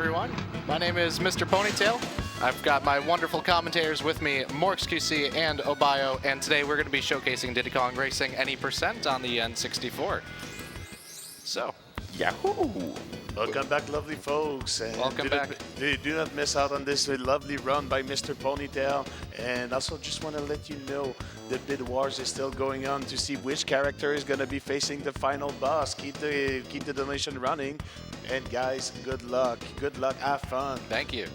everyone. My name is Mr. Ponytale. I've got my wonderful commentators with me, MorxQC and Obayo, and today we're going to be showcasing Diddy Kong Racing any percent on the N64. So, Yahoo! Welcome back, lovely folks. And Welcome back. Do not miss out on this lovely run by Mr. Ponytale. And also just want to let you know the bid wars is still going on to see which character is going to be facing the final boss. Keep the donation running. And guys, good luck. Good luck. Have fun. thank you.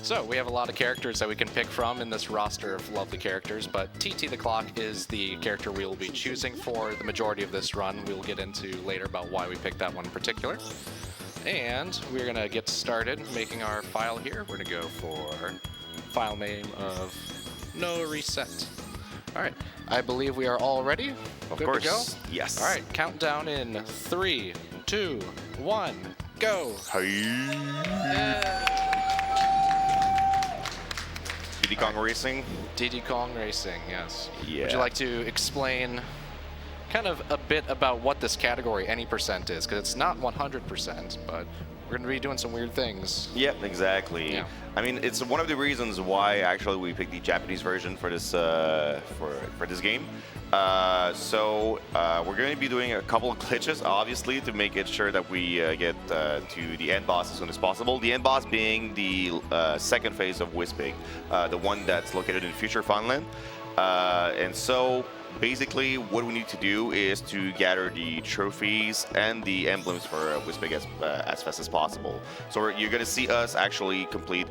So, we have a lot of characters that we can pick from in this roster of lovely characters, but TT the Clock is the character we will be choosing for the majority of this run. We'll get into later about why we picked that one in particular. And we're going to get started making our file here. We're going to go for file name of NoReset. All right, I believe we are all ready. Of Good course. to go? Yes. All right, countdown in 3, 2, 1, go. Diddy Kong Racing. Diddy Kong Racing, yes. Yeah. Would you like to explain kind of a bit about what this category any percent is? Because it's not 100%, but we're going to be doing some weird things. Yep, exactly. Yeah. I mean, it's one of the reasons why actually we picked the Japanese version for this for this game. We're going to be doing a couple of glitches, obviously, to make it sure that we get to the end boss as soon as possible. The end boss being the second phase of Wispig, the one that's located in Future Funland. And so basically what we need to do is to gather the trophies and the emblems for Wispig as fast as possible. So you're going to see us actually complete,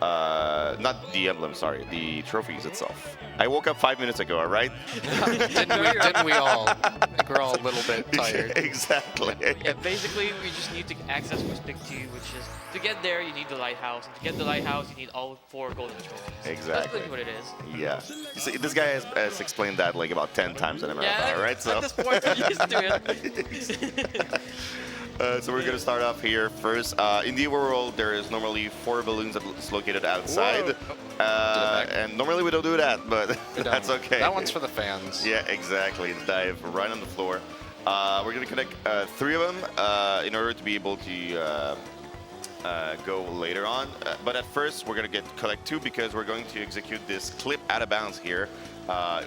not the emblems, sorry, the trophies itself. I woke up 5 minutes ago, all right? Didn't we all? I think we're all a little bit tired. Exactly. Yeah, basically, we just need to access Wispig 2, which is, to get there, you need the lighthouse. And to get the lighthouse, you need all 4 golden trophies. Exactly. That's really what it is. Yeah. You see, this guy has explained that like about 10 times in a marathon, Yeah, right? So. at this point, I'm used to it. So we're going to start off here first. In the overworld, there is normally 4 balloons that's located outside. And normally we don't do that, but that's okay. That one's for the fans. Yeah, exactly. Dive right on the floor. We're going to connect 3 of them in order to be able to go later on. But at first, we're going to collect 2 because we're going to execute this clip out of bounds here,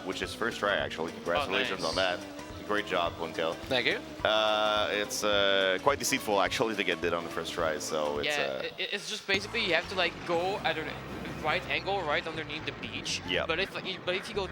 which is first try, actually. Congratulations nice. on that. Great job, Ponytale. Thank you. It's quite deceitful, actually, to get it on the first try. So it's it's just basically you have to like go at a right angle right underneath the beach. Yeah. But if you go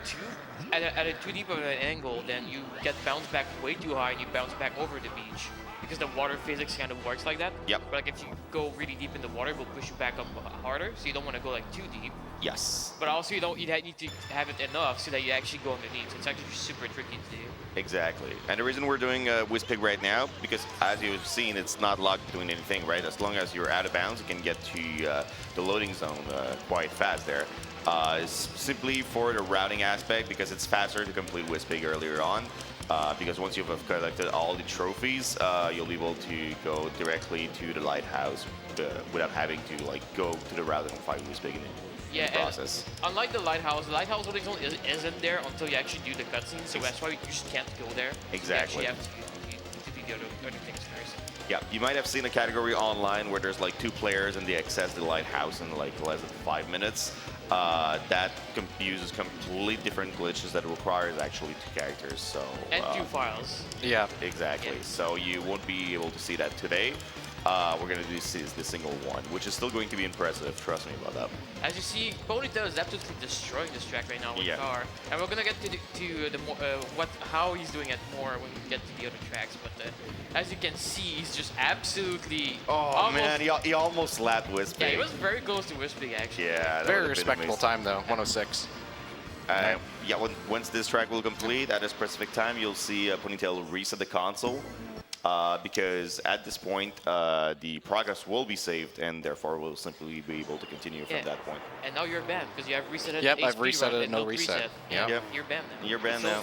at a too deep of an angle, then you get bounced back way too high and you bounce back over the beach. Because the water physics kind of works like that. Yep. But like if you go really deep in the water, it will push you back up harder. So you don't want to go like too deep. Yes. But also you need to have it enough so that you actually go underneath. So it's actually super tricky to do. Exactly. And the reason we're doing Wispig right now, because as you've seen, it's not locked doing anything, right? As long as you're out of bounds, you can get to the loading zone quite fast there. It's simply for the routing aspect, because it's faster to complete Wispig earlier on. Because once you've collected all the trophies, you'll be able to go directly to the lighthouse without having to like go to the route and find Wispig in the process. Unlike the lighthouse loading zone isn't there until you actually do the cutscene, so that's why you just can't go there. Exactly. You actually have to do the other things first. Yeah, you might have seen a category online where there's like 2 players and they access the lighthouse in like less than 5 minutes. That uses completely different glitches that requires actually 2 characters. So and 2 files. Yeah. Exactly. Yeah. So you won't be able to see that today. We're going to do the single one, which is still going to be impressive. Trust me about that. As you see, Ponytale is absolutely destroying this track right now with the car, and we're gonna get to the how he's doing it more when we get to the other tracks. But as you can see, he's just absolutely. Oh man, he almost slapped Wispig. Yeah, he was very close to Wispig actually. Yeah, that Very respectable time though, 106. Yeah, once this track will complete at a specific time, you'll see Ponytale reset the console. Because at this point, the progress will be saved, and therefore we'll simply be able to continue from that point. And now you're banned because you have reset it. Yep, I've reset it, no reset. Yeah, Yep. you're banned now. You're banned now.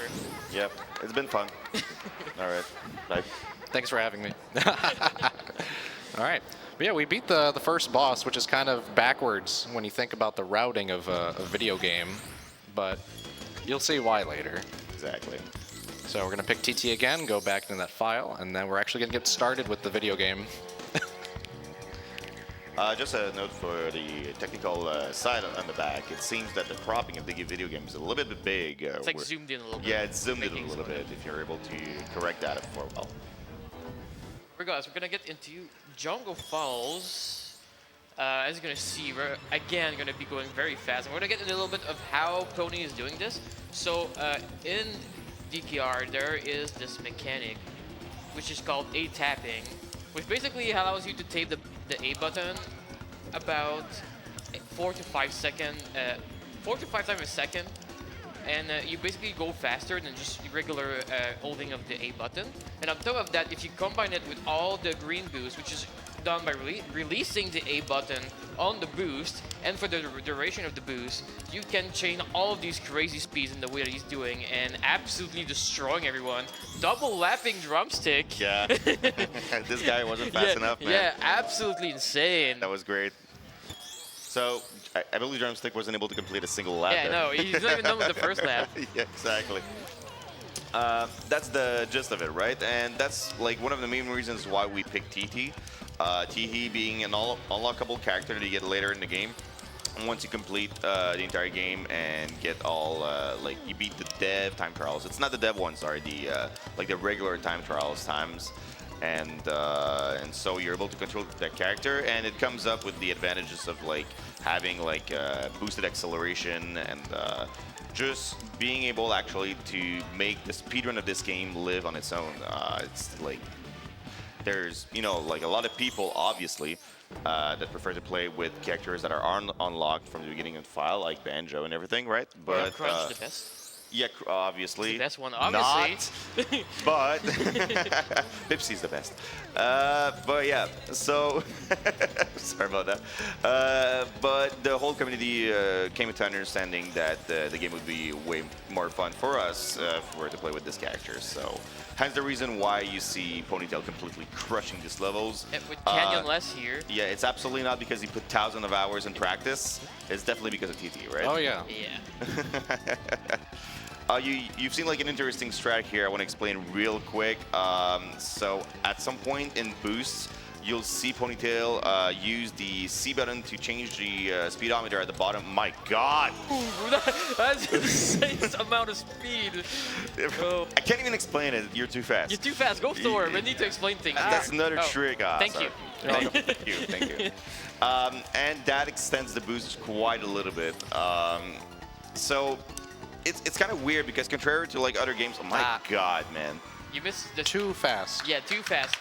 Yep, it's been fun. All right, bye. Thanks for having me. All right. But yeah, we beat the first boss, which is kind of backwards when you think about the routing of a video game, but you'll see why later. Exactly. So we're going to pick TT again, go back into that file, and then we're actually going to get started with the video game. Just a note for the technical side on the back. It seems that the cropping of the video game is a little bit big. It's like zoomed in a little bit. Yeah, it's zoomed in a making little some of bit. If you're able to correct that for well. Regardless, we're gonna get into Jungle Falls. As you're gonna see, we're again gonna be going very fast. And we're gonna get into a little bit of how Pony is doing this. So in DKR, there is this mechanic which is called A tapping, which basically allows you to tape the A button about 4 to 5 times a second, and you basically go faster than just regular holding of the A button. And on top of that, if you combine it with all the green boost, which is done by releasing the A button on the boost, and for the duration of the boost, you can chain all of these crazy speeds in the way that he's doing and absolutely destroying everyone. Double lapping drumstick. Yeah, this guy wasn't fast enough, man. Yeah, absolutely insane. That was great. So, I believe Drumstick wasn't able to complete a single lap Yeah, there. no, he's not even done with the first lap. Yeah, exactly. That's the gist of it, right? And that's like one of the main reasons why we picked TT. TT being an unlockable character that you get later in the game. And once you complete the entire game and get all like you beat the dev time trials. It's not the dev one, sorry. The like the regular time trials times. And so you're able to control that character, and it comes up with the advantages of like having like boosted acceleration and just being able actually to make the speedrun of this game live on its own. It's like there's like a lot of people obviously that prefer to play with characters that are unlocked from the beginning of the file, like Banjo and everything, right? But Crunch the best. yeah, obviously. It's the best one, obviously. Not, but Bipsy's the best. But yeah, so sorry about that. But the whole community came to understanding that the game would be way more fun for us if we were to play with this character. So hence the reason why you see Ponytale completely crushing these levels. And with Canyon less here. Yeah, it's absolutely not because he put thousands of hours in practice. It's definitely because of TT, right? Oh yeah. Yeah. You've seen like an interesting strat here. I want to explain real quick. So at some point in boosts, you'll see Ponytale use the C button to change the speedometer at the bottom. My God! That's insane amount of speed. Oh. I can't even explain it. You're too fast. You're too fast. Go Thor. We need to explain things. That's another Oh, trick. Thank sorry. you. Thank you. Thank you. And that extends the boost quite a little bit. So it's kind of weird because contrary to like other games, oh my God, man. You missed the Too fast. Yeah, too fast.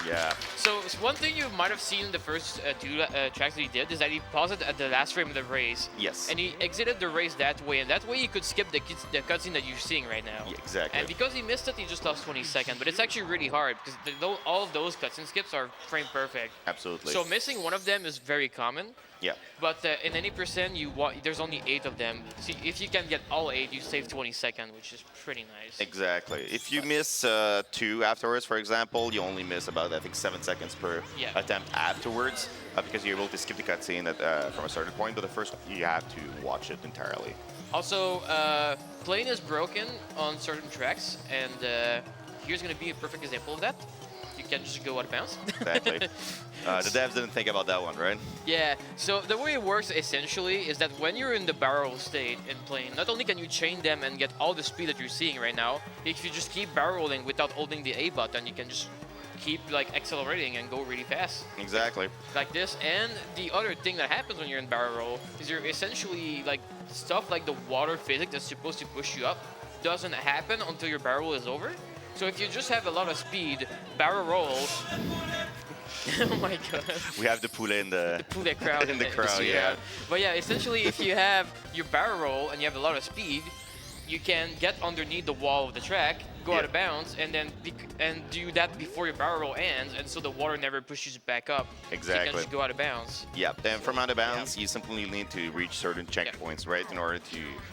Yeah. So one thing you might have seen in the first two tracks that he did is that he paused it at the last frame of the race. Yes. And he exited the race that way, and that way he could skip the cutscene that you're seeing right now. Yeah, exactly. And because he missed it, he just lost 20 seconds. But it's actually really hard because all of those cutscene skips are frame perfect. Absolutely. So missing one of them is very common. Yeah. But in any percent, there's only 8 of them. So if you can get all 8, you save 20 seconds, which is pretty nice. Exactly. If you miss 2 afterwards, for example, you only miss about, I think, 7 seconds per attempt afterwards because you're able to skip the cutscene from a certain point, but the first you have to watch it entirely. Also, plane is broken on certain tracks, and here's going to be a perfect example of that. You can just go out of bounds. Exactly. The devs didn't think about that one, right? Yeah, so the way it works essentially is that when you're in the barrel state in plane, not only can you chain them and get all the speed that you're seeing right now, if you just keep barrel rolling without holding the A button, you can just keep like accelerating and go really fast. Exactly. Like this. And the other thing that happens when you're in barrel roll is you're essentially like stuff like the water physics that's supposed to push you up doesn't happen until your barrel is over. So if you just have a lot of speed, barrel roll. Oh my God. We have the poulet in the poulet crowd in the crowd, yeah. But yeah, essentially, if you have your barrel roll and you have a lot of speed, you can get underneath the wall of the track, go out of bounds, and then do that before your barrel roll ends, and so the water never pushes you back up. Exactly. So you can just go out of bounds. Yeah, and from out of bounds, you simply need to reach certain checkpoints, right, in order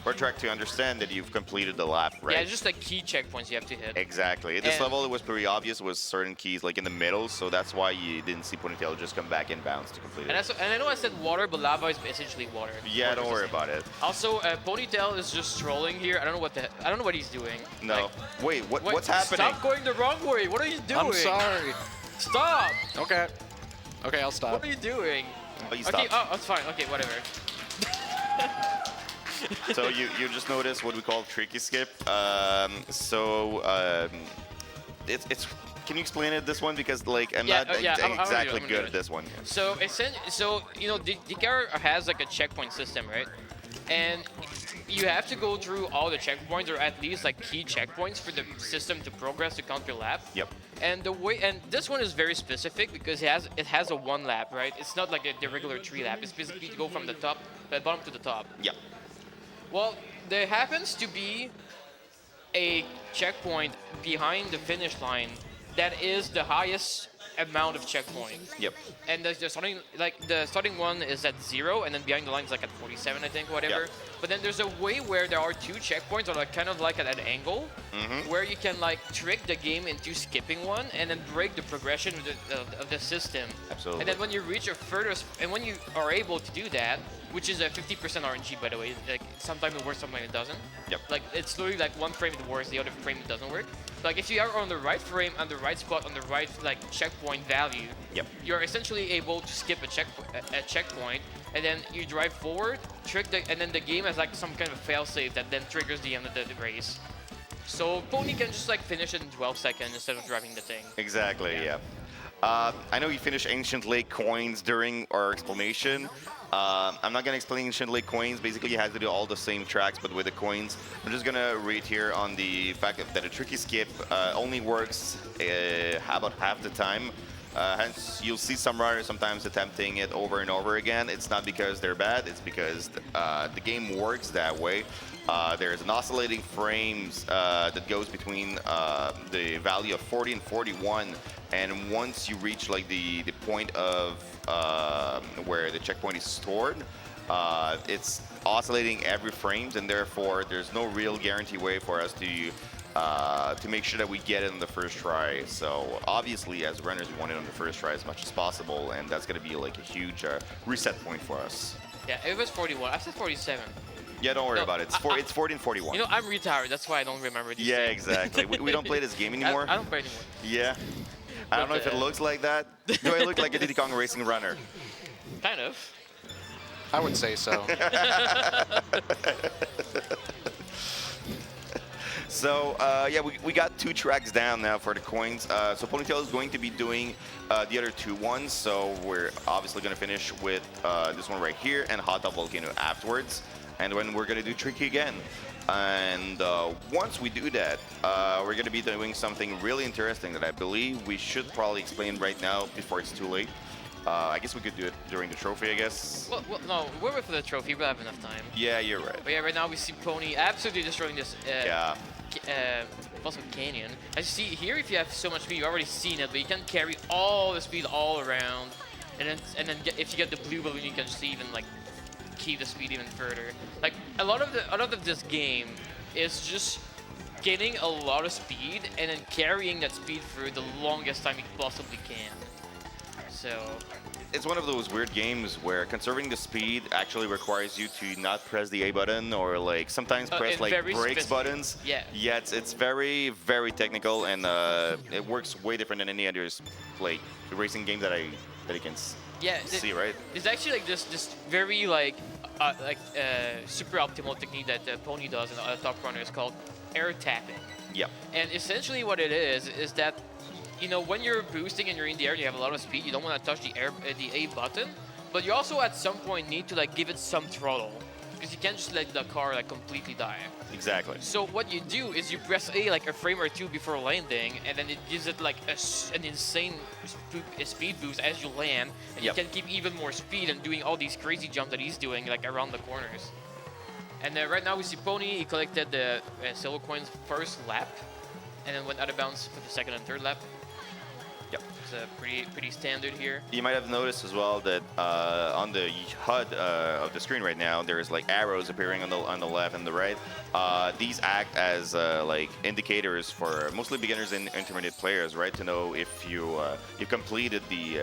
for track to understand that you've completed the lap, right? Yeah, it's just like key checkpoints you have to hit. Exactly. At this level, it was pretty obvious was certain keys like in the middle, so that's why you didn't see Ponytale just come back in bounds to complete it. And I know I said water, but lava is essentially water. Yeah, don't worry about it. Also, Ponytale is just trolling here. I don't know what he's doing. No. Like, Wait, what's happening? Stop going the wrong way. What are you doing? I'm sorry. Stop. Okay. Okay, I'll stop. What are you doing? Oh, you Okay, stopped. oh, it's fine. Okay, whatever. So you just noticed what we call tricky skip. It's. Can you explain it this one because like I'm not exactly good at this one. So you know, DKR has like a checkpoint system, right? And you have to go through all the checkpoints, or at least like key checkpoints, for the system to progress to count your lap. Yep. And this one is very specific because it has a 1 lap, right? It's not like the regular 3 lap. It's basically to go from the bottom to the top. Yep. Well, there happens to be a checkpoint behind the finish line that is the highest amount of checkpoint. Yep. And the starting one is at 0, and then behind the line is like at 47, I think, whatever. Yep. But then there's a way where there are 2 checkpoints that are kind of like at an angle, where you can like trick the game into skipping one and then break the progression of the system. Absolutely. And then when you reach a furthest, and when you are able to do that, which is a 50% RNG, by the way, like sometimes it works, sometimes it doesn't. Yep. Like it's literally like one frame it works, the other frame it doesn't work. Like if you are on the right frame, on the right spot, on the right like checkpoint value, Yep. you're essentially able to skip a checkpoint, and then you drive forward, and then the game has like some kind of failsafe that then triggers the end of the race. So Pony can just like finish it in 12 seconds instead of driving the thing. Exactly. Yeah. I know you finished Ancient Lake Coins during our explanation. I'm not gonna explain Ancient Lake Coins. Basically, you have to do all the same tracks, but with the coins. I'm just gonna read here on the fact that a tricky skip only works about half the time. Hence, you'll see some riders sometimes attempting it over and over again. It's not because they're bad, it's because the game works that way. There's an oscillating frames that goes between the value of 40 and 41, and once you reach like the point of where the checkpoint is stored, it's oscillating every frames, and therefore there's no real guarantee way for us to make sure that we get it on the first try. So obviously, as runners, we want it on the first try as much as possible, and that's going to be like a huge reset point for us. Yeah, it was 41. I said 47. Yeah, don't worry No, about it. It's 40 and 41. You know, I'm retired. That's why I don't remember these Yeah, things. exactly. we don't play this game anymore. I don't play anymore. Yeah. I don't know if it looks like that. Do I look like a Diddy Kong racing runner? Kind of. I would say so. So, yeah, we got 2 tracks down now for the coins. So Ponytale is going to be doing the other 2 ones. So we're obviously going to finish with this one right here and Hot Top Volcano afterwards. And then we're going to do Tricky again. And once we do that, we're going to be doing something really interesting that I believe we should probably explain right now before it's too late. I guess we could do it during the trophy, I guess. Well, no, we're wait for the trophy. We'll have enough time. Yeah, you're right. But yeah, right now we see Pony absolutely destroying this Blossom Canyon. As you see here, if you have so much speed, you've already seen it, but you can carry all the speed all around. And then if you get the blue balloon, you can just even like keep the speed even further. Like a lot of this game is just getting a lot of speed and then carrying that speed for the longest time you possibly can. So it's one of those weird games where conserving the speed actually requires you to not press the A button or like sometimes press like brakes buttons. Yeah. Yeah, it's very, very technical, and it works way different than any other like racing game that I can see, right? It's actually like this very super optimal technique that Pony does in the Top Runner is called air tapping. Yep. And essentially what it is that, you know, when you're boosting and you're in the air and you have a lot of speed, you don't want to touch the A button, but you also at some point need to like give it some throttle, because you can't just let the car like completely die. Exactly. So what you do is you press A like a frame or 2 before landing, and then it gives it like an insane speed boost as you land, and you can keep even more speed and doing all these crazy jumps that he's doing like around the corners. And right now we see Pony. He collected the silver coins first lap, and then went out of bounds for the second and third lap. Yep. It's pretty standard here. You might have noticed as well that on the HUD of the screen right now, there's like arrows appearing on the left and the right. These act as like indicators for mostly beginners and intermediate players, right? To know if you completed the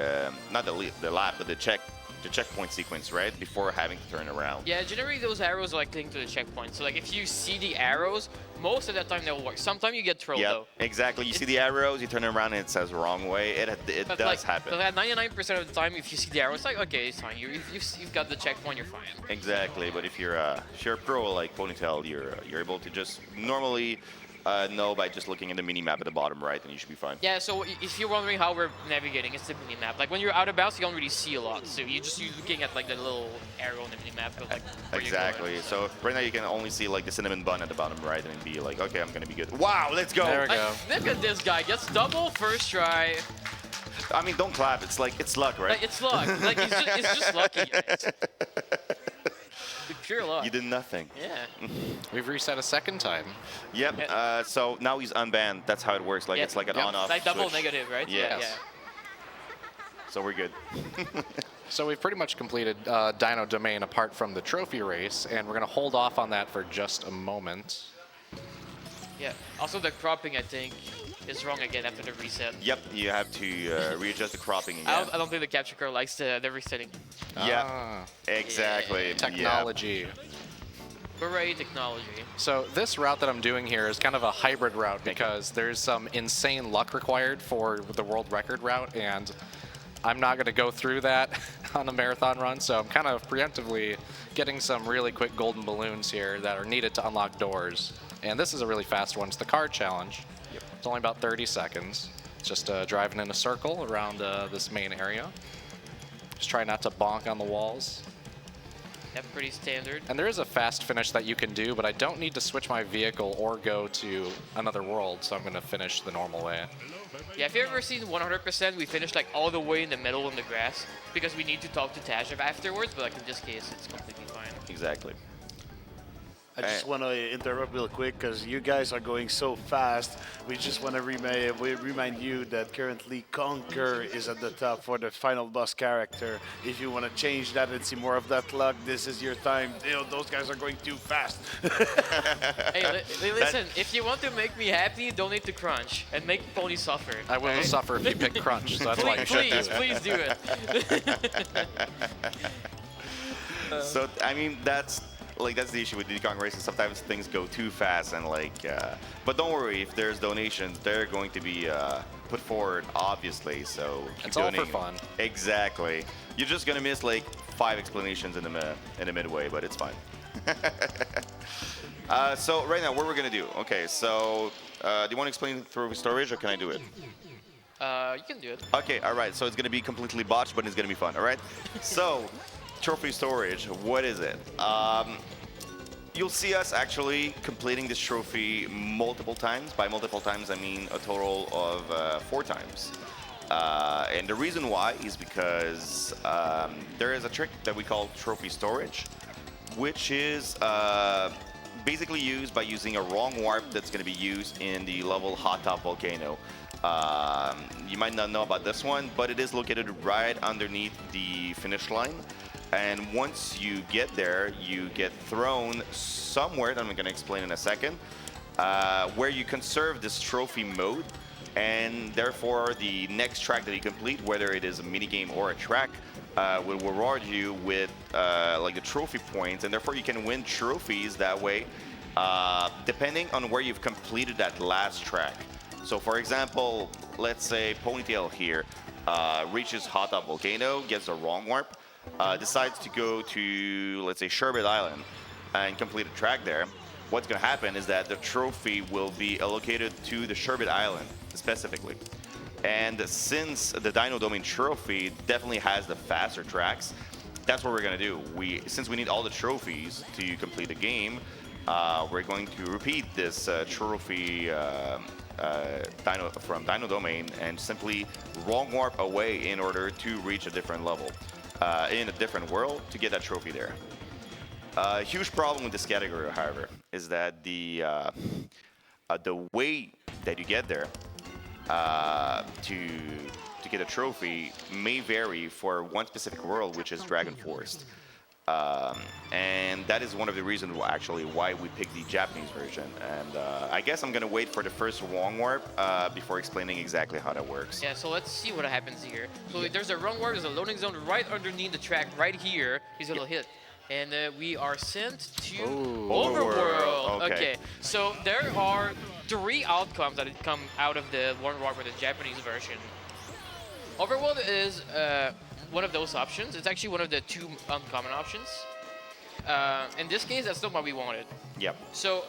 not the lap, but the the checkpoint sequence, right? Before having to turn around. Yeah, generally those arrows are like linked to the checkpoint. So like if you see the arrows, most of the time they'll work. Sometimes you get trolled though. Exactly. You see the arrows, you turn around and it says wrong way. It But does happen. But at 99% of the time, if you see the arrows, it's like, okay, it's fine. You've got the checkpoint, you're fine. Exactly. But if you're a pro like Ponytail, you're able to just normally know by just looking at the mini map at the bottom right, and you should be fine. Yeah, so if you're wondering how we're navigating, it's the mini map. Like when you're out of bounds, you don't really see a lot. So you're looking at like the little arrow on the mini map. Like, where you're Exactly. going. So right now you can only see like the cinnamon bun at the bottom right, and be like, okay, I'm gonna be good. Wow, let's go. There we go. Look at this guy, gets double first try. I mean, don't clap. It's like it's luck, right? Like it's luck. Like it's just lucky. Guys. Pure luck. You did nothing. Yeah. We've reset a second time. Yep. So now he's unbanned. That's how it works. Like Yeah. it's like an Yep. on-off Like double switch. negative, right? Yes. Yeah. So we're good. So we've pretty much completed Dino Domain apart from the trophy race, and we're going to hold off on that for just a moment. Yeah. Also, the cropping, I think, is wrong again after the reset. Yep. You have to readjust the cropping again. I don't think the capture card likes the resetting. Yeah. Ah, Exactly. Yeah. technology. Hooray, technology. So this route that I'm doing here is kind of a hybrid route because there's some insane luck required for the world record route, and I'm not going to go through that on a marathon run, so I'm kind of preemptively getting some really quick golden balloons here that are needed to unlock doors. And this is a really fast one. It's the card challenge. It's only about 30 seconds. It's just driving in a circle around this main area. Just try not to bonk on the walls. That's pretty standard. And there is a fast finish that you can do, but I don't need to switch my vehicle or go to another world, so I'm going to finish the normal way. Yeah, if you've ever seen 100%, we finished like all the way in the middle in the grass because we need to talk to Tashev afterwards, but like in this case, it's completely fine. Exactly. I just want to interrupt real quick because you guys are going so fast. We just want to remind you that currently Conquer is at the top for the final boss character. If you want to change that and see more of that luck, this is your time. You know, those guys are going too fast. Hey, listen, if you want to make me happy, donate to Crunch and make Pony suffer. I will okay? suffer if you pick Crunch, so that's why you should do it. Please do it. So I mean, that's the issue with Diddy Kong races. Sometimes things go too fast, and but don't worry, if there's donations, they're going to be put forward, obviously. So keep It's all donating. for fun. Exactly. You're just gonna miss like 5 explanations in the midway, but it's fine. So right now, what we're gonna do? Okay, so do you want to explain through storage, or can I do it? You can do it. Okay, all right. So it's gonna be completely botched, but it's gonna be fun. All right. So, trophy storage. What is it? You'll see us actually completing this trophy multiple times. By multiple times, I mean a total of 4 times. And the reason why is because there is a trick that we call trophy storage, which is basically used by using a wrong warp that's going to be used in the level Hot Top Volcano. You might not know about this one, but it is located right underneath the finish line. And once you get there, you get thrown somewhere that I'm going to explain in a second, where you conserve this trophy mode. And therefore, the next track that you complete, whether it is a minigame or a track, will reward you with like the trophy points. And therefore, you can win trophies that way, depending on where you've completed that last track. So for example, let's say Ponytail here reaches Hot Top Volcano, gets the wrong warp, decides to go to, let's say, Sherbet Island and complete a track there. What's going to happen is that the trophy will be allocated to the Sherbet Island specifically. And since the Dino Domain trophy definitely has the faster tracks, that's what we're going to do. Since we need all the trophies to complete the game, we're going to repeat this trophy from Dino Domain and simply wrong warp away in order to reach a different level in a different world to get that trophy there. A huge problem with this category, however, is that the way that you get there to get a trophy may vary for one specific world, which is Dragon Forest. And that is one of the reasons actually why we picked the Japanese version. And I guess I'm gonna wait for the first wrong warp before explaining exactly how that works. Yeah, so let's see what happens here. So there's a wrong warp, there's a loading zone right underneath the track, right here. He's a little hit. And we are sent to Overworld. Okay. So there are 3 outcomes that come out of the one warp with the Japanese version. Overworld is one of those options. It's actually one of the 2 uncommon options. In this case, that's not what we wanted. Yep. So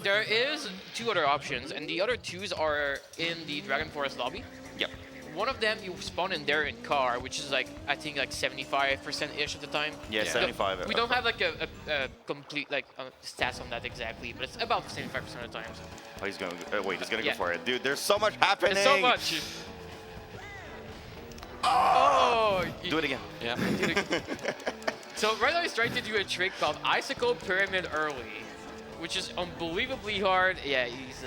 there is 2 other options, and the other 2s are in the Dragon Forest lobby. Yep. One of them you spawn in there in car, which is like I think like 75%-ish of the time. Yeah, 75. We don't have like a complete like stats on that exactly, but it's about 75% of the times. Oh, he's going. Wait, he's gonna Yeah. go for it, dude. There's so much happening. There's so much. Oh! Do it again. Yeah. So right now he's trying to do a trick called Icicle Pyramid Early, which is unbelievably hard. Yeah, he's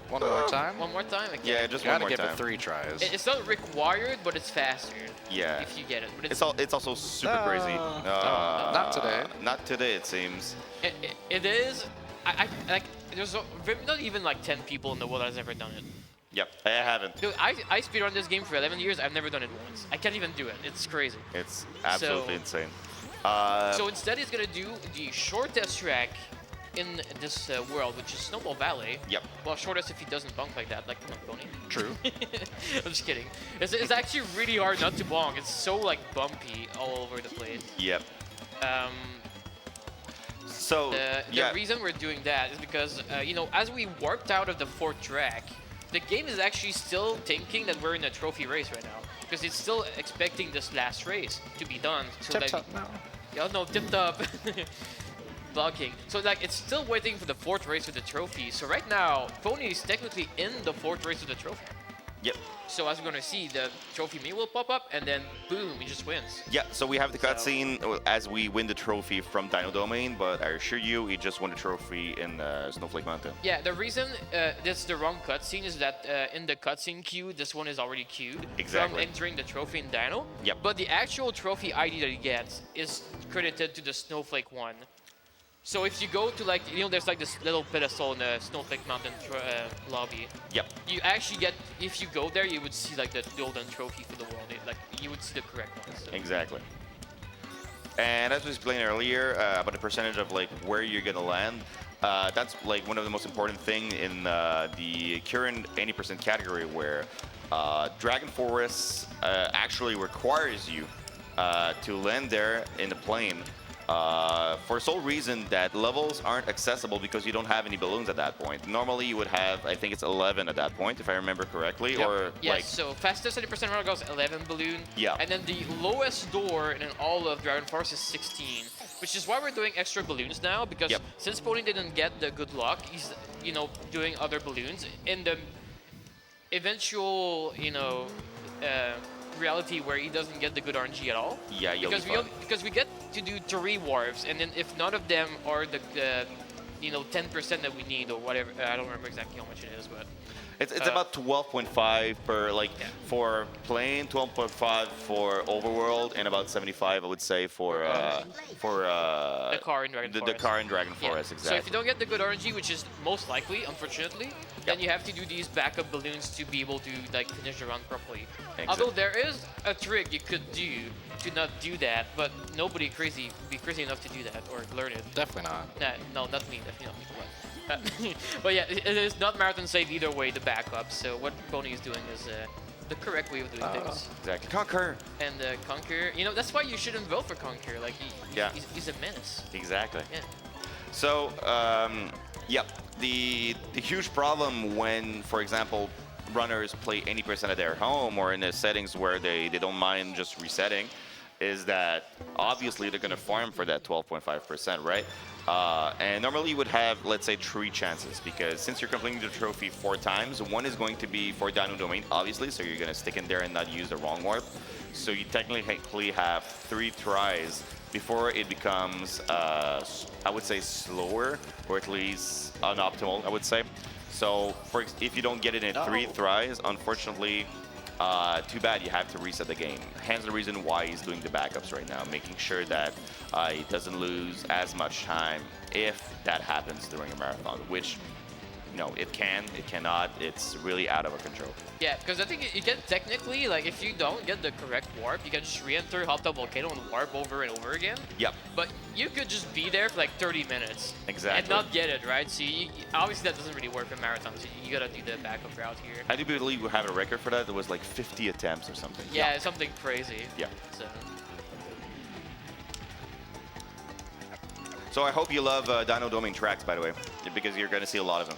One more time. one more time. Okay. Yeah, just one Gotta more give time. it 3 tries. It's not required, but it's faster. Yeah. If you get it, but It's also super crazy. not today. Not today, it seems. it is. I like. There's not even like 10 people in the world that has ever done it. Yep, I haven't. Dude, I speedrun this game for 11 years. I've never done it once. I can't even do it. It's crazy. It's absolutely insane. So instead, he's gonna do the shortest track in this world, which is Snowball Valley. Yep. Well, shortest if he doesn't bonk like that, like come on, Pony. True. I'm just kidding. It's actually really hard not to bonk. It's so like bumpy all over the place. Yep. Um, So the reason we're doing that is because you know, as we warped out of the 4th track, the game is actually still thinking that we're in a trophy race right now because it's still expecting this last race to be done. So Tipped up now. Yeah, no, tipped up. Blocking. So like it's still waiting for the 4th race with the trophy. So right now, Pony is technically in the 4th race with the trophy. Yep. So as we're gonna see, the trophy me will pop up, and then boom, he just wins. Yeah, so we have the cutscene as we win the trophy from Dino Domain, but I assure you, he just won the trophy in Snowflake Mountain. Yeah, the reason this is the wrong cutscene is that in the cutscene queue, this one is already queued from entering the trophy in Dino. Yep. But the actual trophy ID that he gets is credited to the Snowflake one. So if you go to like, you know, there's like this little pedestal in the Snowflake Mountain lobby. Yep. You actually get, if you go there, you would see like the golden trophy for the world. Like you would see the correct one. So. Exactly. And as we explained earlier about the percentage of like where you're gonna land, that's like one of the most important thing in the current 80% category where Dragon Forest actually requires you to land there in the plane. For sole reason that levels aren't accessible because you don't have any balloons at that point. Normally you would have, I think it's 11 at that point, if I remember correctly, or yes, like... so fastest 70% run goes 11 balloon. Yeah. And then the lowest door in all of Dragon Force is 16, which is why we're doing extra balloons now, because since Pony didn't get the good luck, he's, you know, doing other balloons. In the eventual, you know, reality where he doesn't get the good RNG at all. Yeah, because we get to do 3 warps, and then if none of them are the you know, 10% that we need or whatever, I don't remember exactly how much it is, but it's about 12.5 per for plane, 12.5 for overworld, and about 75 I would say for the car in Dragon Forest. The car in Dragon Forest, exactly. So if you don't get the good RNG, which is most likely, unfortunately, then you have to do these backup balloons to be able to like finish the run properly. Exactly. Although there is a trick you could do to not do that, but nobody be crazy enough to do that or learn it. Definitely not. Nah, no, not me. Definitely not me. But yeah, it is not marathon safe either way, the backup. So what Pony is doing is the correct way of doing things. Exactly. Conquer. And Conquer, you know, that's why you shouldn't vote for Conquer. Like, he's a menace. Exactly. Yeah. So, the huge problem when, for example, runners play 80% of their home or in the settings where they don't mind just resetting is that obviously they're going to farm for that 12.5%, right? And normally you would have, let's say, 3 chances because since you're completing the trophy 4 times, one is going to be for Dino Domain, obviously, so you're going to stick in there and not use the wrong warp. So you technically have 3 tries before it becomes, I would say, slower, or at least unoptimal, I would say. So if you don't get it in 3 tries, unfortunately, too bad you have to reset the game. Hence the reason why he's doing the backups right now, making sure that he doesn't lose as much time if that happens during a marathon, which, you know, it can, it cannot. It's really out of our control. Yeah, because I think you can technically, like, if you don't get the correct warp, you can just re-enter Hot Tub Volcano and warp over and over again. Yep. But you could just be there for like 30 minutes. Exactly. And not get it, right? So obviously that doesn't really work in marathons. So you gotta do the backup route here. I do believe we have a record for that. It was like 50 attempts or something. Yeah, something crazy. Yeah. So So I hope you love Dino Domain tracks, by the way, because you're going to see a lot of them.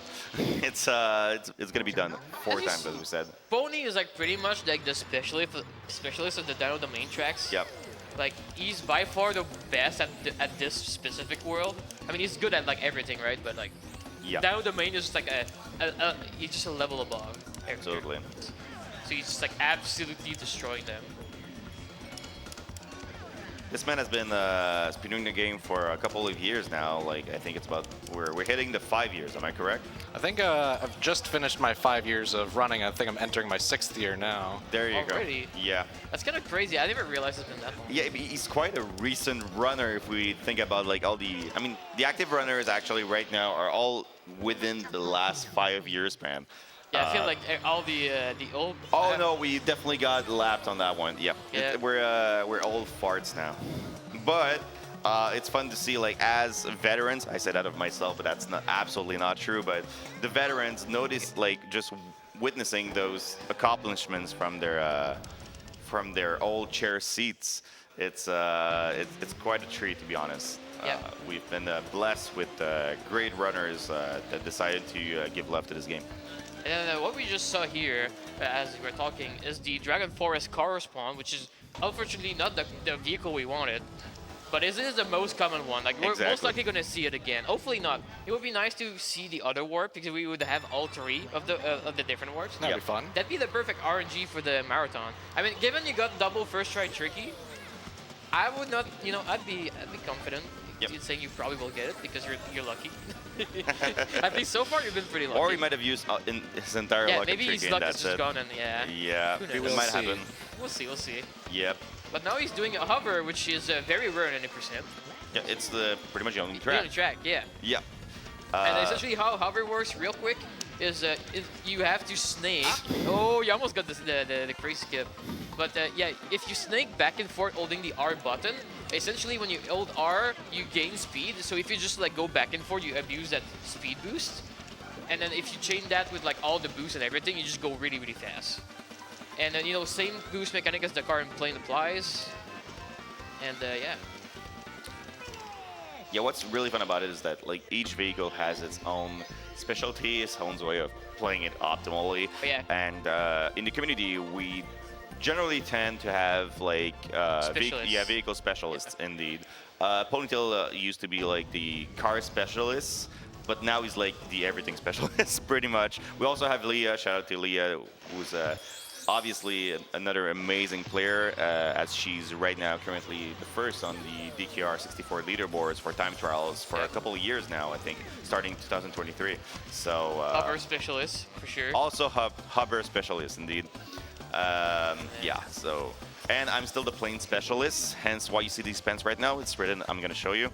It's going to be done 4 times, as we said. Pony is like pretty much like the specialist of the Dino Domain tracks. Yep. Like he's by far the best at this specific world. I mean, he's good at like everything, right? But like, Yep. Dino Domain is just like he's just a level above. Absolutely. So he's just like absolutely destroying them. This man has been speedrunning the game for a couple of years now. Like, I think it's about, we're hitting the 5 years, am I correct? I think I've just finished my 5 years of running. I think I'm entering my 6th year now. There you Already? go. Yeah. That's kind of crazy. I didn't realize it's been that long. Yeah, he's quite a recent runner if we think about like all the, I mean, the active runners actually right now are all within the last 5 years span. Yeah, I feel like all the old. Oh no, we definitely got lapped on that one. Yep. Yeah. We're old farts now. But it's fun to see, like, as veterans, I said that of myself, but that's not absolutely not true. But the veterans notice, like, just witnessing those accomplishments from their old chair seats. It's quite a treat, to be honest. Yeah. We've been blessed with great runners that decided to give love to this game. And then what we just saw here, as we were talking, is the Dragon Forest car spawn, which is unfortunately not the vehicle we wanted. But it is the most common one. Like, we're most likely going to see it again. Hopefully not. It would be nice to see the other warp, because we would have all 3 of the different warps. That'd be fun. That'd be the perfect RNG for the marathon. I mean, given you got double first try tricky, I would not, you know, I'd be confident. Yep. You'd saying you probably will get it because you're lucky. At least so far you've been pretty lucky. Or he might have used in his entire luck maybe trick his and luck is that's just it. gone and Yeah, Who it knows? might We'll see. happen. We'll see. Yep. But now he's doing a hover, which is very rare in 90%. Yeah, it's the pretty much the only On track. the track, yeah. Yeah. And essentially how hover works real quick is you have to snake. Oh, you almost got the crazy skip. But yeah, if you snake back and forth holding the R button, essentially when you hold R, you gain speed. So if you just like go back and forth, you abuse that speed boost. And then if you chain that with like all the boosts and everything, you just go really, really fast. And then, you know, same boost mechanic as the car in plane applies. And yeah. Yeah, what's really fun about it is that like each vehicle has its own specialty, its own way of playing it optimally. Oh, yeah. And in the community, we generally tend to have like vehicle specialists. Yeah. Indeed. Ponytale used to be like the car specialist, but now he's like the everything specialist, pretty much. We also have Leah. Shout out to Leah, who's obviously another amazing player, as she's right now currently the first on the DKR 64 leaderboards for time trials for a couple of years now, I think, starting 2023. So Hover specialist, for sure. also hover specialist, indeed. Yeah, so, and I'm still the plane specialist, hence why you see these pants right now. It's written, I'm gonna show you.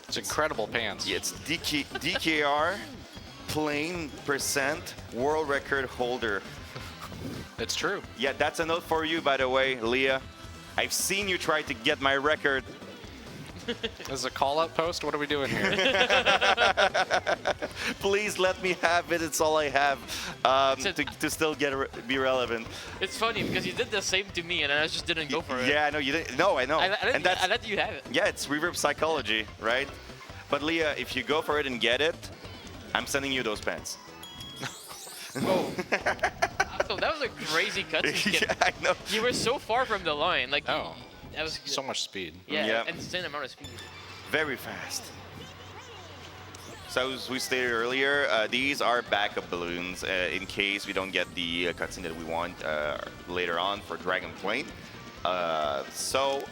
It's incredible pants. Yeah, it's DKR plane percent world record holder. It's true. Yeah, that's a note for you, by the way, Leah. I've seen you try to get my record. This is a call-out post? What are we doing here? Please let me have it. It's all I have to still be relevant. It's funny because you did the same to me and I just didn't go for it. Yeah, I know you didn't. No, I know. I And that's, let you have it. yeah, it's reverb psychology, right? But Leah, if you go for it and get it, I'm sending you those pants. Whoa. So that was a crazy cutscene skip. Yeah, I know. You were so far from the line. Like, Oh. that was So much speed. yeah, Yep. insane amount of speed. Very fast. So as we stated earlier, these are backup balloons in case we don't get the cutscene that we want later on for Dragon Plane. So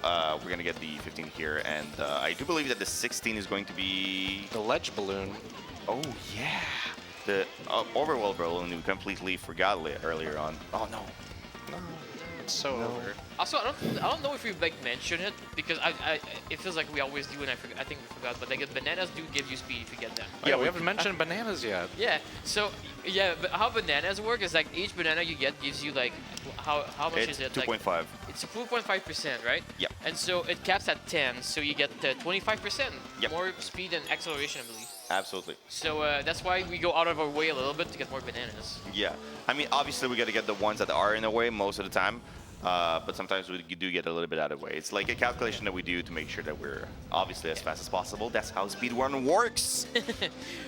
we're gonna get the 15 here, and I do believe that the 16 is going to be. The ledge balloon. Oh yeah, the overworld balloon we completely forgot earlier on. Oh no. No, it's so over. Also, I don't know if we like mentioned it because it feels like we always do, and I think we forgot. But like bananas do give you speed if you get them. Oh, yeah, we haven't mentioned bananas yet. Yeah. So yeah, but how bananas work is like each banana you get gives you like how much is it? 2.5. Like, it's a 2.5%, right? Yep. And so it caps at 10, so you get 25% Yep. more speed and acceleration, I believe. Absolutely. So that's why we go out of our way a little bit to get more bananas. Yeah. I mean, obviously, we got to get the ones that are in the way most of the time. But sometimes we do get a little bit out of the way. It's like a calculation that we do to make sure that we're obviously as fast as possible. That's how speedrun works.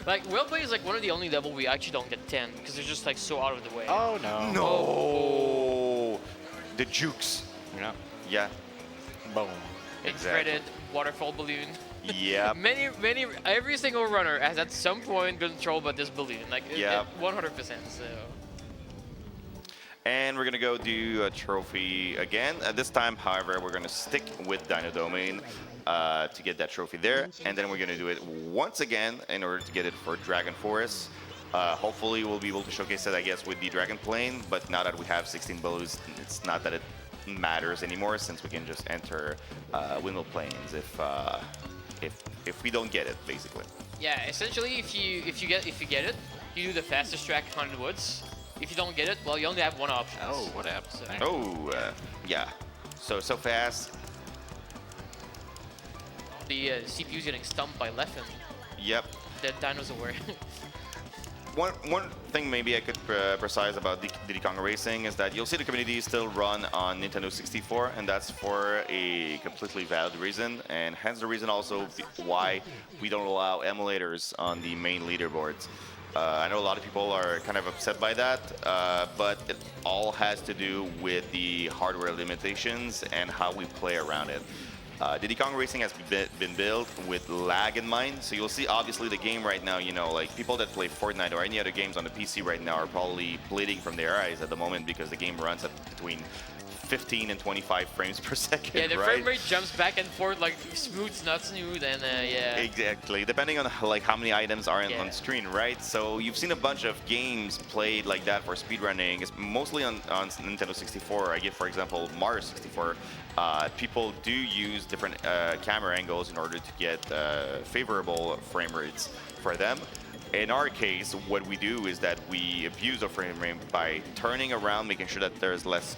Like, Whaleplay is like one of the only level we actually don't get 10 because they're just like so out of the way. Oh, no. No. Oh. The jukes. Yeah. Yeah. Boom. Exactly. Threaded waterfall balloon. Yeah. Every single runner has at some point been controlled by this balloon. Like, Yeah. 100%. So. And we're gonna go do a trophy again. This time, however, we're gonna stick with Dino Domain to get that trophy there. And then we're gonna do it once again in order to get it for Dragon Forest. Hopefully we'll be able to showcase it, I guess, with the Dragon Plane. But now that we have 16 balloons, it's not that it matters anymore since we can just enter windmill planes if we don't get it, basically. Yeah, essentially, if you get it, you do the fastest track in Haunted Woods. If you don't get it, well, you only have one option. Oh, what happened? So. Oh, yeah. So fast. The CPU's getting stumped by Leffen. Yep. The dinosaur. One thing maybe I could precise about Diddy Kong Racing is that you'll see the community still run on Nintendo 64, and that's for a completely valid reason, and hence the reason also why we don't allow emulators on the main leaderboards. I know a lot of people are kind of upset by that, but it all has to do with the hardware limitations and how we play around it. Diddy Kong Racing has been built with lag in mind, so you'll see obviously the game right now, you know, like people that play Fortnite or any other games on the PC right now are probably bleeding from their eyes at the moment because the game runs at between 15 and 25 frames per second, Yeah, the right? frame rate jumps back and forth like smooth, not smooth, and yeah. Exactly, depending on like how many items are on screen, right? So you've seen a bunch of games played like that for speedrunning. It's mostly on Nintendo 64. I give, for example, Mario 64. People do use different camera angles in order to get favorable frame rates for them. In our case, what we do is that we abuse the frame rate by turning around, making sure that there's less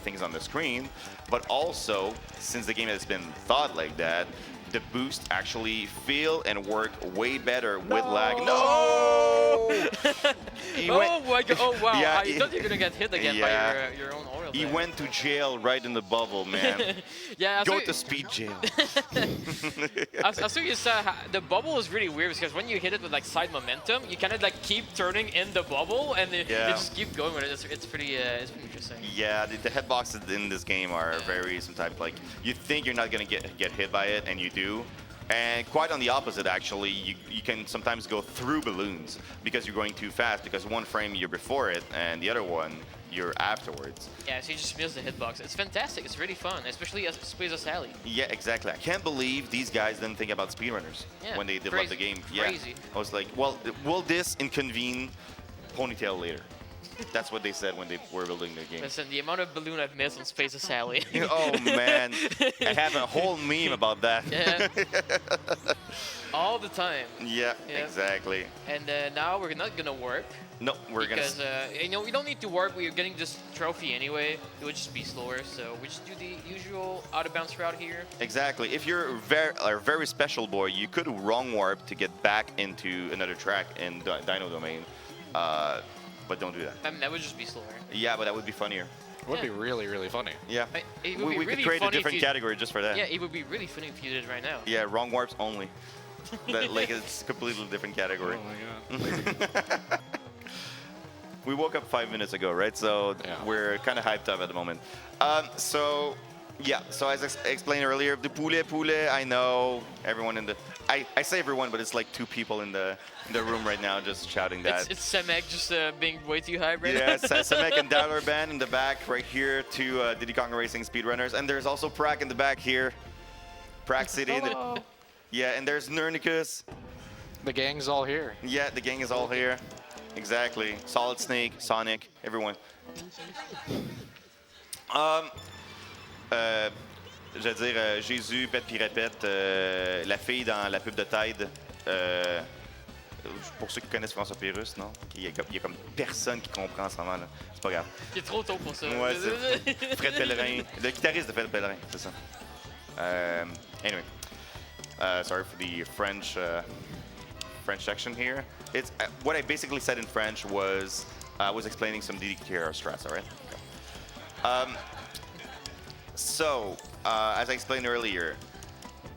things on the screen, but also, since the game has been thought like that, the boost actually feel and work way better with lag. No! Oh my god, oh wow, Yeah, I thought you were gonna get hit again by your own oil. He went to jail right in the bubble, man. Yeah, Go to speed jail. I saw you said the bubble is really weird because when you hit it with like side momentum, you kind of like keep turning in the bubble and you just keep going with it. It's pretty interesting. Yeah, the hitboxes in this game are very sometimes like you think you're not gonna get hit by it, and you do. And quite on the opposite, actually, you can sometimes go through balloons because you're going too fast, because one frame you're before it and the other one you're afterwards. Yeah, so you just miss the hitbox. It's fantastic. It's really fun, especially as plays as Sally. Yeah, exactly. I can't believe these guys didn't think about speedrunners when they developed the game. Crazy. Yeah. I was like, well, will this inconvene Ponytale later? That's what they said when they were building the game. Listen, the amount of balloon I've missed on Space of Sally. Oh man, I have a whole meme about that. Yeah. All the time. Yeah, exactly. And now we're not gonna warp. No, we're because, you know, we don't need to warp. We're getting this trophy anyway. It would just be slower, so we just do the usual out of bounds route here. Exactly. If you're a very special boy, you could wrong warp to get back into another track in Dino Domain. But don't do that. I mean, that would just be slower. Yeah, but that would be funnier. It would be really, really funny. Yeah. It would be we really could create a funny different category just for that. Yeah, it would be really funny if you did it right now. Yeah, wrong warps only. Like it's a completely different category. Oh my god. We woke up 5 minutes ago, right? So we're kind of hyped up at the moment. So as I explained earlier, the poule, I know everyone in the... I say everyone, but it's like 2 people in the room right now just shouting that. It's Semek just being way too high right now. Yeah, Semek and Dollar Band in the back right here, 2 Diddy Kong Racing speedrunners. And there's also Prak in the back here. Prak City. Yeah, and there's Nernicus. The gang's all here. Yeah, the gang is all here. Exactly. Solid Snake, Sonic, everyone. Je veux dire, Jésus, pète puis répète, la fille dans la pub de Tide. Pour ceux qui connaissent François Pérusse, non? Il y a comme personne qui comprend en ce moment, là. C'est pas grave. Il est trop tôt pour ça. Ouais, c'est Fred Pellerin, le guitariste de Fred Pellerin, c'est ça. Anyway, sorry for the French section here. It's what I basically said in French was I was explaining some Diddy strats, all right? Okay. So, as I explained earlier,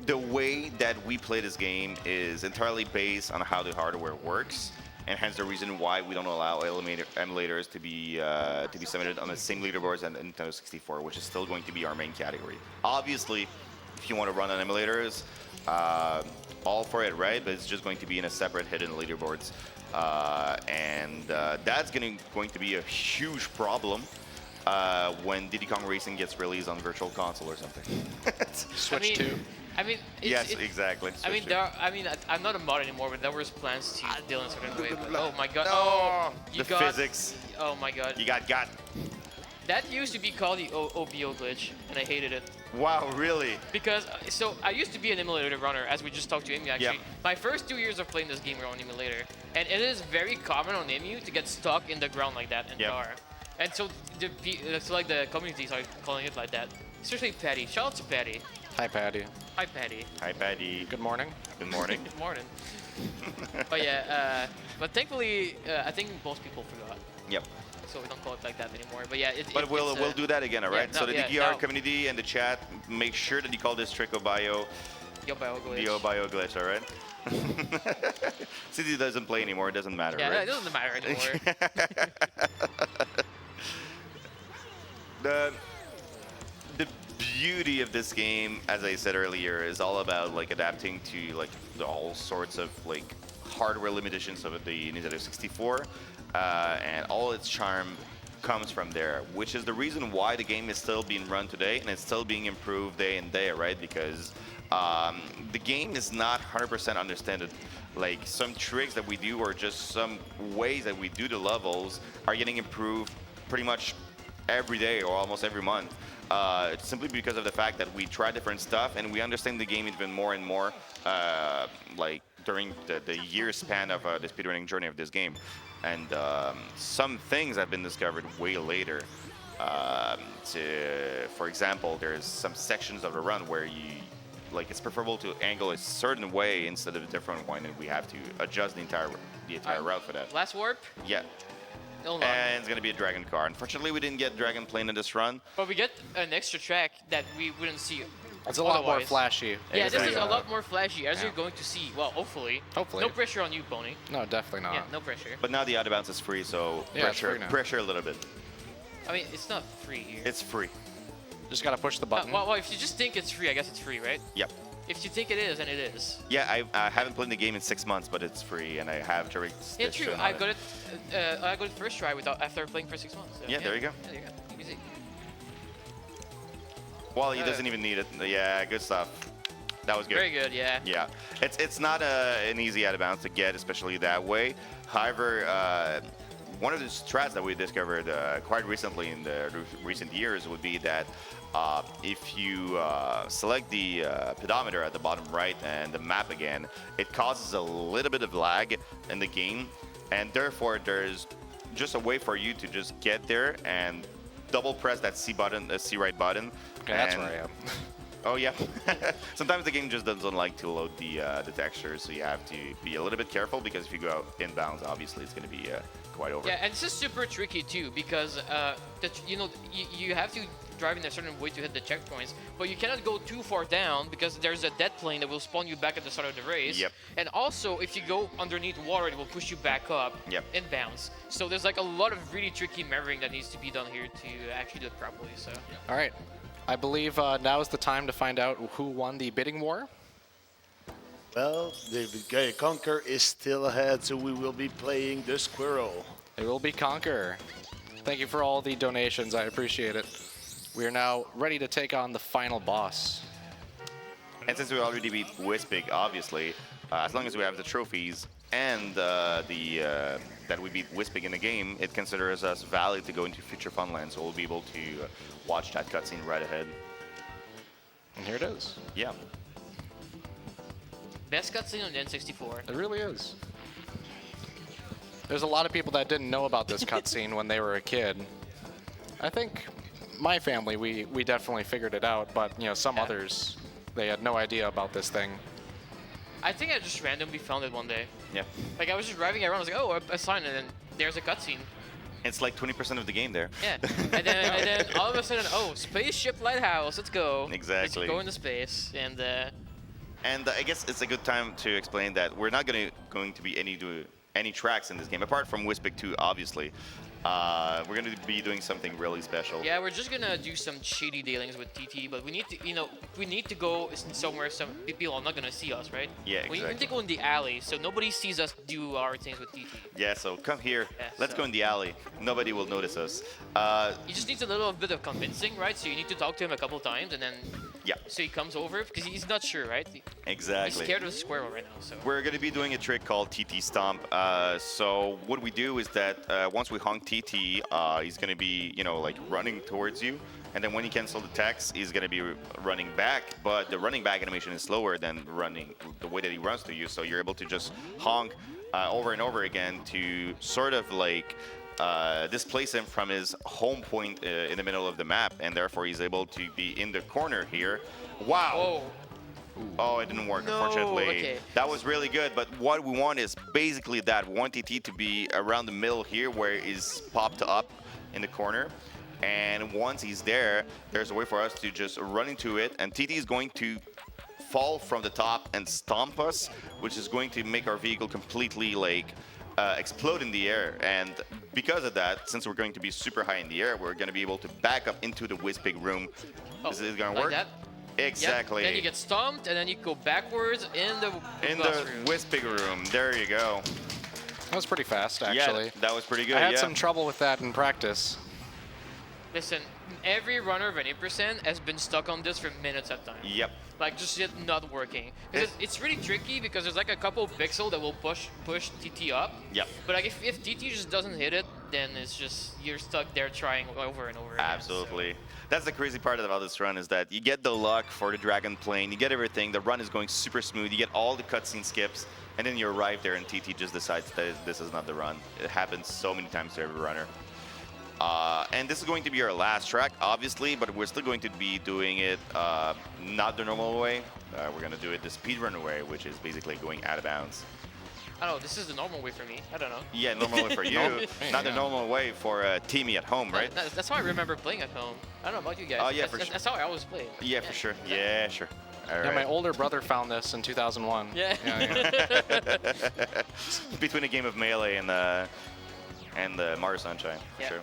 the way that we play this game is entirely based on how the hardware works, and hence the reason why we don't allow emulators to be submitted on the same leaderboards as Nintendo 64, which is still going to be our main category. Obviously, if you want to run on emulators, all for it, right? But it's just going to be in a separate hidden leaderboards, and that's going to be a huge problem. When Diddy Kong Racing gets released on Virtual Console or something. Switch 2. I mean, yes, exactly. I'm not a mod anymore, but there was plans to deal in a certain way. But, oh my god! No, oh, you the got, physics. Oh my god! You got. That used to be called the OBO glitch, and I hated it. Wow, really? Because so I used to be an emulator runner, as we just talked to Emu actually. Yep. My first 2 years of playing this game were on emulator, and it is very common on Emu to get stuck in the ground like that in car. And so like the community started calling it like that. Especially Patty. Shout out to Patty. Hi, Patty. Hi, Patty. Hi, Patty. Good morning. Good morning. Good morning. But yeah, but thankfully, I think most people forgot. Yep. So we don't call it like that anymore. But yeah, we'll do that again, all right? Yeah, so the DGR community and the chat, make sure that you call this trick Obio. The Obio glitch. The Obio glitch, all right? Since he doesn't play anymore, it doesn't matter, yeah, right? it doesn't matter anymore. The beauty of this game, as I said earlier, is all about like adapting to like all sorts of like hardware limitations of the Nintendo 64, and all its charm comes from there, which is the reason why the game is still being run today and it's still being improved day and day, right? Because the game is not 100% understood. Like some tricks that we do or just some ways that we do the levels are getting improved pretty much every day or almost every month. Simply because of the fact that we try different stuff and we understand the game even more and more like during the year span of the speedrunning journey of this game. And some things have been discovered way later. For example, there's some sections of the run where it's preferable to angle a certain way instead of a different one, and we have to adjust the entire route for that. Last warp? Yeah. And it's going to be a Dragon car. Unfortunately, we didn't get Dragon Plane in this run. But we get an extra track that we wouldn't see. It's a lot more flashy. Yeah, this is a lot more flashy, as you're going to see. Well, hopefully. Hopefully. No pressure on you, Pony. No, definitely not. Yeah, no pressure. But now the out of bounds is free, so yeah, pressure a little bit. I mean, it's not free here. It's free. Just gotta push the button. Well, if you just think it's free, I guess it's free, right? Yep. If you think it is, then it is. Yeah, I haven't played the game in 6 months, but it's free, and I have direct. Yeah, true. I got it first try after playing for 6 months. So, yeah, there you go. There you go. Easy. Well, he doesn't even need it. Yeah, good stuff. That was good. Very good, yeah. Yeah, it's not an easy out of bounds to get, especially that way. However, one of the strats that we discovered quite recently in the recent years would be that if you select the pedometer at the bottom right and the map again, it causes a little bit of lag in the game, and therefore there's just a way for you to just get there and double press that C button, the C right button. Okay, that's where I am. Oh yeah. Sometimes the game just doesn't like to load the textures, so you have to be a little bit careful because if you go out inbounds, obviously it's going to be quite over. Yeah, and this is super tricky too because you have to drive in a certain way to hit the checkpoints, but you cannot go too far down because there's a dead plane that will spawn you back at the start of the race. Yep. And also, if you go underneath water, it will push you back up inbounds. So there's like a lot of really tricky mirroring that needs to be done here to actually do it properly. So. All right. I believe now is the time to find out who won the bidding war. Well, the Conquer is still ahead, so we will be playing the Squirrel. It will be Conquer. Thank you for all the donations. I appreciate it. We are now ready to take on the final boss. And since we already beat Wispig, obviously, as long as we have the trophies and that we beat Wispig in the game, it considers us valid to go into future Funland, so we'll be able to watch that cutscene right ahead. And here it is. Yeah. Best cutscene on the N64. It really is. There's a lot of people that didn't know about this cutscene when they were a kid. I think my family, we definitely figured it out, but you know, some others, they had no idea about this thing. I think I just randomly found it one day. Yeah. Like I was just driving around, I was like, oh, a sign, and then there's a cutscene. It's like 20% of the game there. Yeah. and then all of a sudden, oh, spaceship lighthouse, let's go. Exactly. Let's go into space, and I guess it's a good time to explain that we're not going to be any tracks in this game, apart from Wispig 2, obviously. We're going to be doing something really special. yeah, we're just gonna do some shady dealings with TT, but we need to, you know, we need to go somewhere some people are not gonna see us, right? Yeah, We need exactly. to go in the alley, so nobody sees us do our things with TT. Yeah, so come here. Yeah, Let's so- go in the alley. Nobody will notice us. He just needs a little bit of convincing, right? So you need to talk to him a couple times, and then Yeah, so he comes over because he's not sure, right? He's exactly. scared of the squirrel right now, so. We're going to be doing a trick called TT Stomp. So what we do is that once we honk TT, he's going to be, you know, like running towards you. And then when you cancel the text, he's going to be running back. But the running back animation is slower than running the way that he runs to you. So you're able to just honk over and over again to sort of like displace him from his home point in the middle of the map. And therefore, he's able to be in the corner here. Wow. Oh, Oh, it didn't work, No, unfortunately. okay. That was really good, but what we want is basically that. We want TT to be around the middle here where he's popped up in the corner. And once he's there, there's a way for us to just run into it. And TT is going to fall from the top and stomp us, which is going to make our vehicle completely like explode in the air. And because of that, since we're going to be super high in the air, we're going to be able to back up into the Wispig room. Oh, Is it going to like work? that? Exactly. Yep. Then you get stomped, and then you go backwards in the In bus the room. Wispig room. There you go. That was pretty fast, actually. Yeah, that was pretty good. I had yeah. some trouble with that in practice. Listen, every runner of an 8% has been stuck on this for minutes at time. Yep. Like just yet not working. 'Cause it's really tricky because there's like a couple pixel that will push TT up. Yep. But like if TT just doesn't hit it, then it's just you're stuck there trying over and over again. Absolutely. That's the crazy part about this run is that you get the luck for the Dragon Plane, you get everything, the run is going super smooth, you get all the cutscene skips, and then you arrive there and TT just decides that this is not the run. It happens so many times to every runner. And this is going to be our last track, obviously, but we're still going to be doing it not the normal way. We're going to do it the speedrun way, which is basically going out of bounds. I don't know, this is the normal way for me. I don't know. Yeah, normal way for you, not the normal way for Teamy at home, right? That's how I remember playing at home. I don't know about you guys. Oh, yeah, that's, that's how I always played. Yeah, for sure. Yeah, sure. All Yeah, right. my older brother found this in 2001. Yeah. Between a game of Melee and Mario Sunshine, for Yeah. sure.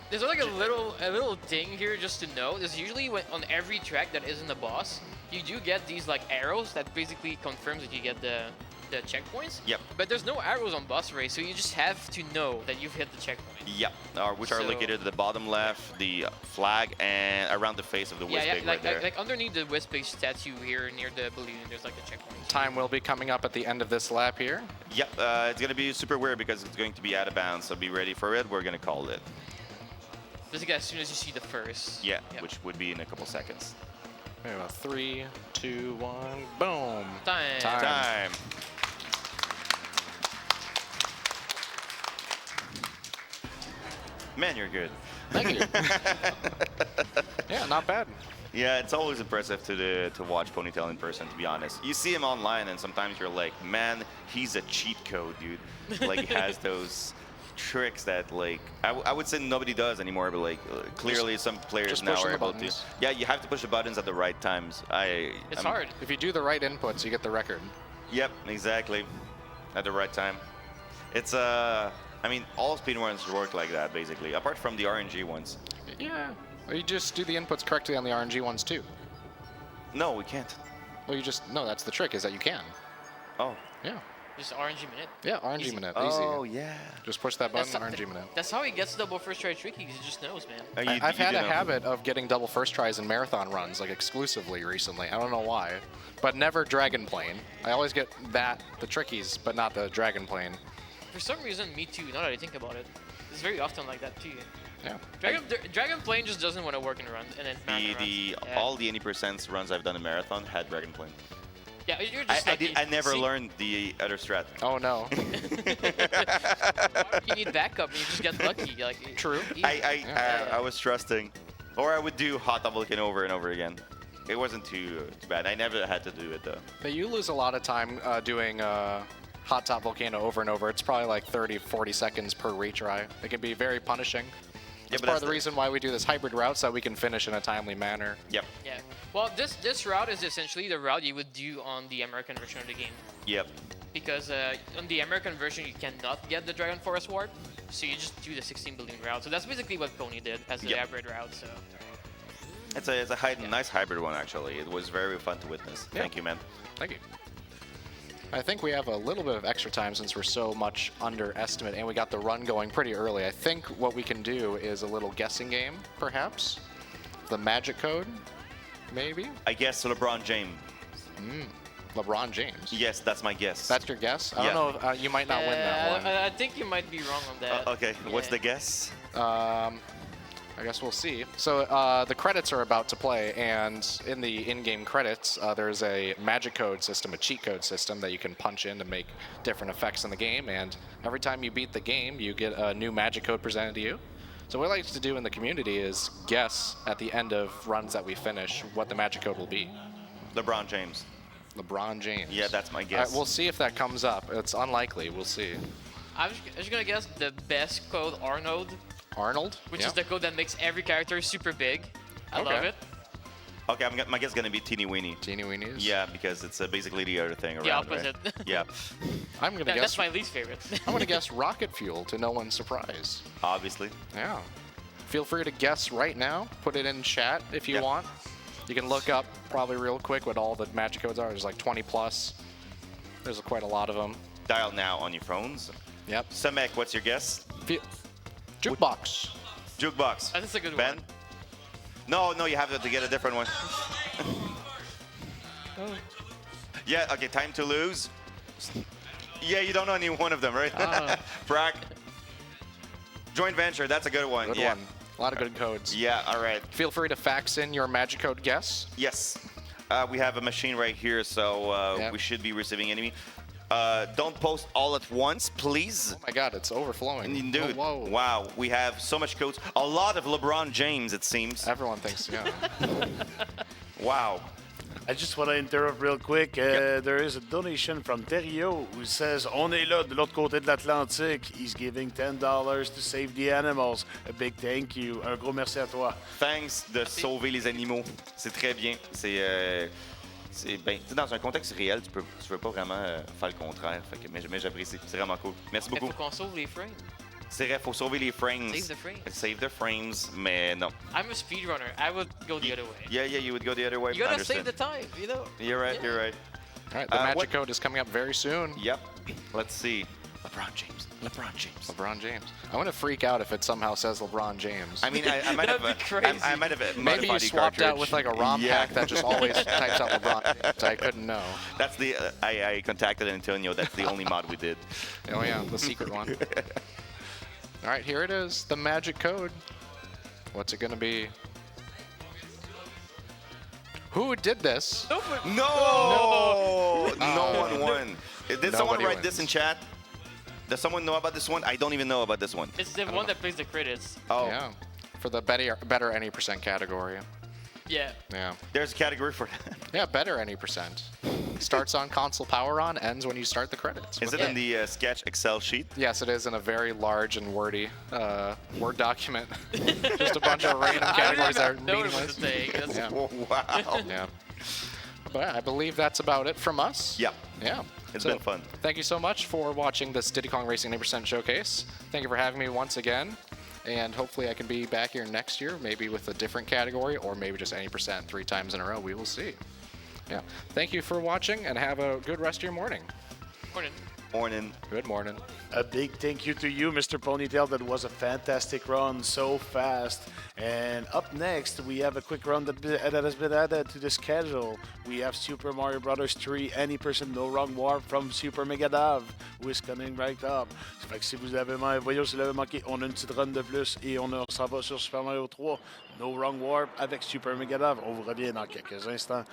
There's like a little thing here just to know. There's usually on every track that isn't a boss, you do get these like arrows that basically confirms that you get the checkpoints. Yep. But there's no arrows on boss race, so you just have to know that you've hit the checkpoint. Yep, which are So- located at the bottom left, the flag, and around the face of the Yeah, Wispig right there. like underneath the Wispig statue here near the balloon, there's like a checkpoint. Time will be coming up at the end of this lap here. Yep, it's going to be super weird because it's going to be out of bounds, so be ready for it. We're going to call it. Basically, as soon as you see the first. Yeah, Yep. which would be in a couple seconds. We have a 3, 2, 1, boom. Time. Time. Man, you're good. Thank you. Yeah, not bad. Yeah, it's always impressive to watch Ponytale in person, to be honest. You see him online, and sometimes you're like, man, he's a cheat code, dude. Like, he has those tricks that, like, I would say nobody does anymore, but, like, clearly some players just now pushing are the able to. buttons. Yeah, you have to push the buttons at the right times. It's hard. If you do the right inputs, you get the record. Yep, exactly. At the right time. It's, I mean, all speedruns work like that, basically, apart from the RNG ones. Yeah. Or you just do the inputs correctly on the RNG ones, too. No, we can't. Well, you just, no, that's the trick, is that you can. Oh. Yeah. Just RNG minute. Yeah, RNG Easy. minute. Oh, Easy. yeah. Just push that button, RNG minute. That's how he gets double first try tricky. He just knows, man. I've had a habit of getting double first tries in marathon runs, like exclusively recently. I don't know why, but never dragon plane. I always get the trickies, but not the dragon plane. For some reason, me too. Now that I think about it, it's very often like that too. Yeah. Dragon plane just doesn't want to work in runs, and then marathon runs. Yeah. All the 80% runs I've done in marathon had dragon plane. Yeah, you're just I never learned the other strat. Oh no. You need backup, and you just get lucky. Like True. I was trusting, or I would do hot top volcano over and over again. It wasn't too bad. I never had to do it though. But you lose a lot of time doing hot top volcano over and over. It's probably like 30, 40 seconds per retry. It can be very punishing. That's part of the reason why we do this hybrid route, so we can finish in a timely manner. Yep. Yeah. Well, this route is essentially the route you would do on the American version of the game. Yep. Because on the American version, you cannot get the Dragon Forest Ward, so you just do the 16 billion route. So that's basically what Pony did as the hybrid route. So. It's a nice hybrid one actually. It was very fun to witness. Yeah. Thank you, man. Thank you. I think we have a little bit of extra time since we're so much underestimate, and we got the run going pretty early. I think what we can do is a little guessing game, perhaps. The magic code, maybe? I guess LeBron James. LeBron James. Yes, that's my guess. That's your guess? I Yeah. don't know. You might not win that one. I think you might be wrong on that. Okay, what's Yeah. the guess? I guess we'll see. So the credits are about to play, and in the in-game credits, there's a magic code system, a cheat code system that you can punch in to make different effects in the game. And every time you beat the game, you get a new magic code presented to you. So what I like to do in the community is guess at the end of runs that we finish what the magic code will be. LeBron James. LeBron James. Yeah, that's my All right, guess. we'll see if that comes up. It's unlikely. We'll see. I'm just gonna guess the best code Arnold, Arnold? which Yeah. is the code that makes every character super big. I love Okay. it. Okay, my guess is gonna be teeny weeny. Teeny weenies? Yeah, because it's basically the other thing around. The opposite. Right? Yeah, I'm going to Yeah, guess. that's my least favorite. I'm going to guess rocket fuel to no one's surprise. obviously. Yeah. Feel free to guess right now. Put it in chat if you Yeah. want. You can look up probably real quick what all the magic codes are. There's like 20 plus. There's quite a lot of them. Dial now on your phones. Yep. Samek, what's your guess? Jukebox. Jukebox. That's a good Ben? one. No, you have to get a different one. Yeah, okay, time to lose. Yeah, you don't know any one of them, right? Brack. Joint venture, that's a good one. Good yeah. one. A lot of good codes. Yeah, all right. Feel free to fax in your magic code guess. Yes. We have a machine right here, so Yep. we should be receiving enemy. Don't post all at once, please. Oh my god, it's overflowing. Dude, Oh, whoa. wow, we have so much codes. A lot of LeBron James, it seems. Everyone thinks, yeah. Wow. I just want to interrupt real quick. There is a donation from Terrio who says on est là de l'autre côté de l'Atlantique. He's giving $10 to save the animals. A big thank you. Un gros merci à toi. Thanks de sauver les animaux. C'est très bien. C'est ben, tu sais, dans un contexte réel, tu veux pas vraiment faire le contraire. Fait que, mais j'apprécie. C'est vraiment cool. Merci Il beaucoup. faut qu'on sauve les frames. C'est vrai, faut sauver les frames. Save the frames. Save the frames, mais non. I'm a speedrunner. I would go the other way. Yeah, you would go the other way. You gotta Understand. save the time, you know? You're right, Yeah. you're right. All right, the magic code is coming up very soon. Yep. Let's see. LeBron James. LeBron James. LeBron James. I'm going to freak out if it somehow says LeBron James. I mean, I might have. That'd be crazy. I might have Maybe you modified the swapped out cartridge. with like a ROM Yeah. pack that just always types out LeBron James. I couldn't know. That's the. I contacted Antonio. That's the only mod we did. Oh yeah, the secret one. All right, here it is, the magic code. What's it gonna be? Who did this? No! No one won. Did someone Nobody write this in wins. chat? Does someone know about this one? I don't even know about this one. It's the one that plays the credits. Oh, Yeah, for the better any percent category. Yeah. Yeah, there's a category for that. yeah, better any percent. Starts on console power on, ends when you start the credits. Is it in the sketch Excel sheet? Yes, it is in a very large and wordy Word document. Just a bunch of random categories that are No one was meaningless. saying. That's Yeah. Wow. Yeah. But I believe that's about it from us. Yeah. Yeah. It's So, been fun. Thank you so much for watching this Diddy Kong Racing 80% showcase. Thank you for having me once again. And hopefully I can be back here next year, maybe with a different category or maybe just any percent 3 times in a row. We will see. Yeah. Thank you for watching and have a good rest of your morning. Morning. Morning. Good morning. A big thank you to you, Mr. Ponytail. That was a fantastic run, so fast. And up next, we have a quick run that has been added to the schedule. We have Super Mario Bros. 3 Any-Person No Wrong Warp from Super Mega Dave, who is coming right up. Ça fait que si vous l'avez manqué, on a une petite run de plus et on s'en va sur Super Mario 3 No Wrong Warp avec Super Mega Dave. On vous revient dans quelques instants.